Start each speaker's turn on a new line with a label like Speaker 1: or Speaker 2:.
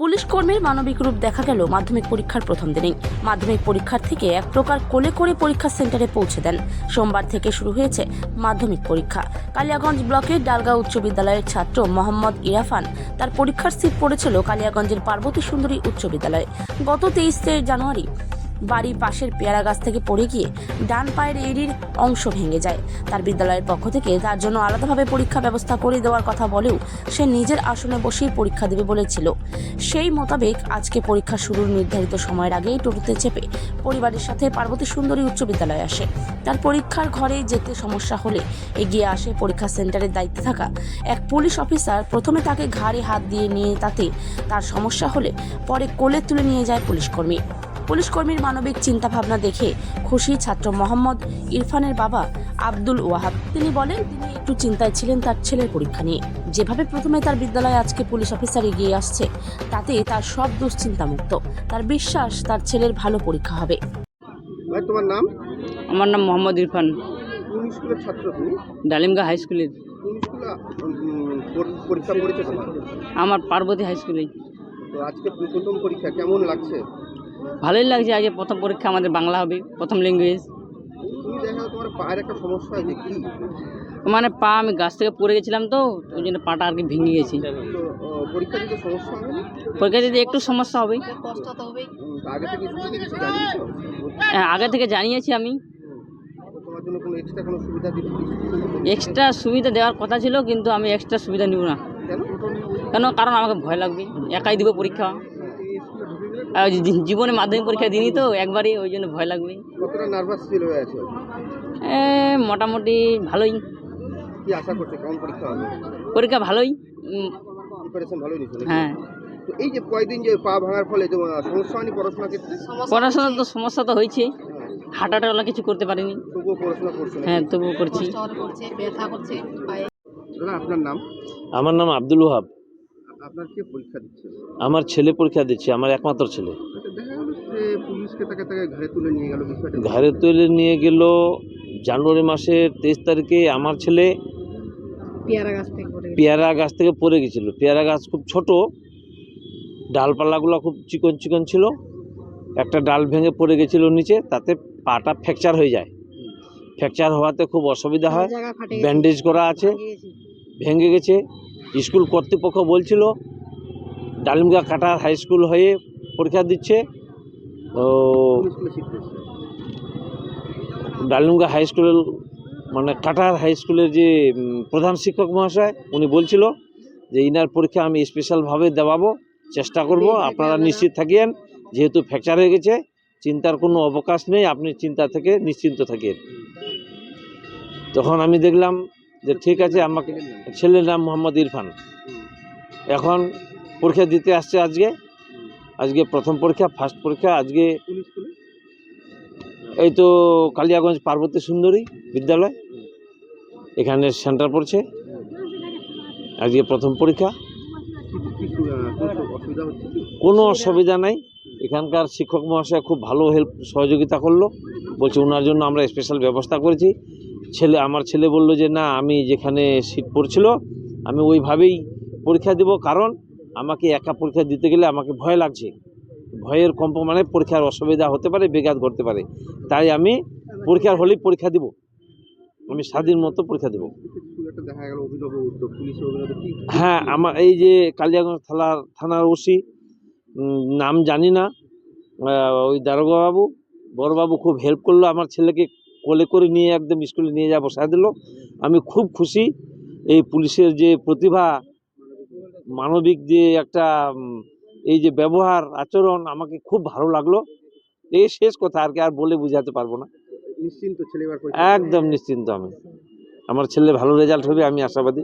Speaker 1: Police কর্মীর মানবিক রূপ দেখা গেল মাধ্যমিক পরীক্ষার প্রথম দিনেই। মাধ্যমিক পরীক্ষার থেকে এক প্রকার কোলে করে পরীক্ষা সেন্টারে পৌঁছে দেন। সোমবার থেকে শুরু হয়েছে মাধ্যমিক পরীক্ষা। কালিয়াগঞ্জ ব্লকের ডালগাঁও উচ্চ বিদ্যালয়ের ছাত্র মোহাম্মদ ইরাফান তার পরীক্ষার সিট পড়েছিল কালিয়াগঞ্জের পার্বতী সুন্দরী উচ্চ বিদ্যালয়ে। গত 23 জানুয়ারি বাড়ির পাশের পেয়ারা গাছ থেকে পড়ে গিয়ে ডান পায়ের এড়ির অংশ ভেঙে যায়। তার বিদ্যালয়ের পক্ষ থেকে তার জন্য আলাদাভাবে পরীক্ষা ব্যবস্থা করে দেওয়ার কথা বলেও সে নিজের আসনে বসেই পরীক্ষা দেবে বলেছিল। সেই মোতাবেক আজকে পরীক্ষা শুরুর নির্ধারিত সময়ের আগেই টোটোতে চেপে পরিবারের সাথে পার্বতী সুন্দরী উচ্চ বিদ্যালয়ে আসে। তার পরীক্ষার ঘরে যেতে সমস্যা হলে এগিয়ে আসে পরীক্ষা সেন্টারের দায়িত্বে থাকা এক পুলিশ অফিসার। প্রথমে তাকে ঘাড়ে হাত দিয়ে নিয়ে তাতে তার সমস্যা হলে পরে কোলে তুলে নিয়ে যায় পুলিশ কর্মীর মানবিক চিন্তাভাবনা দেখে খুশি ছাত্র মোহাম্মদ ইরফানের বাবা আব্দুল ওয়াহাব। তিনি বলেন তিনি একটু চিন্তায় ছিলেন তার ছেলের পরীক্ষা নিয়ে। যেভাবে প্রথমে তার বিদ্যালয়ে আজকে পুলিশ অফিসার এগিয়ে আসছে তাতে তার সব দুশ্চিন্তা মুক্ত। তার বিশ্বাস তার ছেলের ভালো পরীক্ষা হবে।
Speaker 2: ভাই, তোমার নাম?
Speaker 3: আমার নাম মোহাম্মদ ইরফান।
Speaker 2: কোন স্কুলের ছাত্র তুমি?
Speaker 3: ডালিমগা হাই স্কুলের।
Speaker 2: কোন স্কুলে পরীক্ষা পড়েছো তোমার?
Speaker 3: আমার পার্বতী হাই স্কুলে।
Speaker 2: তো আজকে প্রথম পরীক্ষা কেমন লাগছে?
Speaker 3: ভালোই লাগছে। আজকে প্রথম পরীক্ষা আমাদের বাংলা হবে, প্রথম ল্যাঙ্গুয়েজ।
Speaker 2: তুমি দেখো তোমার পায়ের একটা সমস্যা হয়েছে, কি?
Speaker 3: মানে পা আমি গাছ থেকে পড়ে গেছিলাম, তো ওই জন্য পাটা আর কি ভেঙে গেছি।
Speaker 2: তো পরীক্ষা দিতে সমস্যা হবে না?
Speaker 3: পরীক্ষা দিতে একটু সমস্যা হবে।
Speaker 2: তো আগে থেকে স্কুলে কিছু জানিয়েছো?
Speaker 3: হ্যাঁ, আগে থেকে জানিয়েছি আমি।
Speaker 2: তো তোমার জন্য কোনো এক্সট্রা কোনো সুবিধা দিবে?
Speaker 3: এক্সট্রা সুবিধা দেওয়ার কথা ছিল, কিন্তু আমি এক্সট্রা সুবিধা নিব না।
Speaker 2: কেন?
Speaker 3: কারণ আমাকে ভয় লাগবে, একাই দিব পরীক্ষা। আর জীবনে মাধ্যমিক পরীক্ষা দিইনি তো একবারই, ওই জন্য ভয় লাগবে।
Speaker 2: কতটা নার্ভাস ফিল হয়ে আছো?
Speaker 3: মোটামুটি ভালোই।
Speaker 2: কি আশা করছো কেমন পরীক্ষা হবে?
Speaker 3: পরীক্ষা ভালোই।
Speaker 2: প্রিপারেশন ভালোই নিছো?
Speaker 3: হ্যাঁ।
Speaker 2: তো এই যে কয়েকদিন যে পা ভাঙার ফলে যে সমস্যা হয়নি পড়াশোনার ক্ষেত্রে?
Speaker 3: পড়াশোনা তো সমস্যা তো হয়েছে, হাঁটাটা ওলা কিছু করতে পারিনি।
Speaker 2: তবুও পড়াশোনা করছো?
Speaker 3: হ্যাঁ, তবুও করছি।
Speaker 2: দাদা, আপনার নাম?
Speaker 4: আমার নাম আব্দুল ওয়াহাব।
Speaker 2: আপনার কে পরীক্ষা দিচ্ছে?
Speaker 4: আমার ছেলে পরীক্ষা দিচ্ছে, আমার একমাত্র ছেলে।
Speaker 2: আচ্ছা, দেখা গেল যে পুলিশকে তাকে ঘরে তুলে নিয়ে গেল, বিষয়টা
Speaker 4: ঘরে তুলে নিয়ে গেল জানুয়ারি মাসের 23 তারিখে। আমার ছেলে পেয়ারা গাছ থেকে পড়ে গেছিল। পেয়ারা গাছ খুব ছোট, ডালপালাগুলো খুব চিকন চিকন ছিল। একটা ডাল ভেঙে পড়ে গেছিল নিচে, তাতে পাটা ফ্র্যাকচার হয়ে যায়। ফ্র্যাকচার হওয়াতে খুব অসুবিধা হয়। ব্যান্ডেজ করা আছে, ভেঙে গেছে। স্কুল কর্তৃপক্ষ বলছিল ডালিমগা কাটার হাই স্কুল হয়ে পরীক্ষা দিচ্ছে। তো ডালিমগা হাই স্কুলের মানে কাটার হাই স্কুলের যে প্রধান শিক্ষক মহাশয়, উনি বলছিল যে ইনার পরীক্ষা আমি স্পেশালভাবে দেওয়াবো, চেষ্টা করব। আপনারা নিশ্চিত থাকেন, যেহেতু ফ্র্যাকচার হয়ে গেছে চিন্তার কোনো অবকাশ নেই, আপনি চিন্তা থেকে নিশ্চিন্ত থাকেন। তখন আমি দেখলাম যে ঠিক আছে, আমাকে ছেলের নাম মোহাম্মদ ইরফান। এখন পরীক্ষা দিতে আসছে আজকে প্রথম পরীক্ষা, ফার্স্ট পরীক্ষা আজকে। এই তো কালিয়াগঞ্জ পার্বতী সুন্দরী বিদ্যালয়, এখানে সেন্টার পড়ছে। আজকে প্রথম পরীক্ষা। কোনো অসুবিধা নাই। এখানকার শিক্ষক মহাশয় খুব ভালো সহযোগিতা করলো, বলছে ওনার জন্য আমরা স্পেশাল ব্যবস্থা করেছি। আমার ছেলে বলল যে না, আমি যেখানে সিট পড়ছিল আমি ওইভাবেই পরীক্ষা দেব, কারণ আমাকে একা পরীক্ষা দিতে গেলে আমাকে ভয় লাগছে। ভয়ের কম্প মানে পরীক্ষার অসুবিধা হতে পারে, ব্যাঘাত ঘটতে পারে, তাই আমি পরীক্ষার হলেই পরীক্ষা দেব, আমি স্বাধীন মতো পরীক্ষা দেব। হ্যাঁ, আমার এই যে কালিয়াগঞ্জ থানার ওসি, নাম জানি না, ওই দারোগা বাবু, বড়বাবু খুব হেল্প করলো। আমার ছেলেকে কোলে করে নিয়ে একদম স্কুলে নিয়ে যা বসায় দিল। আমি খুব খুশি। এই পুলিশের যে প্রতিভা, মানবিক যে একটা এই যে ব্যবহার আচরণ, আমাকে খুব ভালো লাগলো। এই শেষ কথা, আর কি আর বলে বুঝাতে পারবো না।
Speaker 2: নিশ্চিন্ত ছেলে?
Speaker 4: একদম নিশ্চিন্ত আমি। আমার ছেলে ভালো রেজাল্ট হবে, আমি আশাবাদী।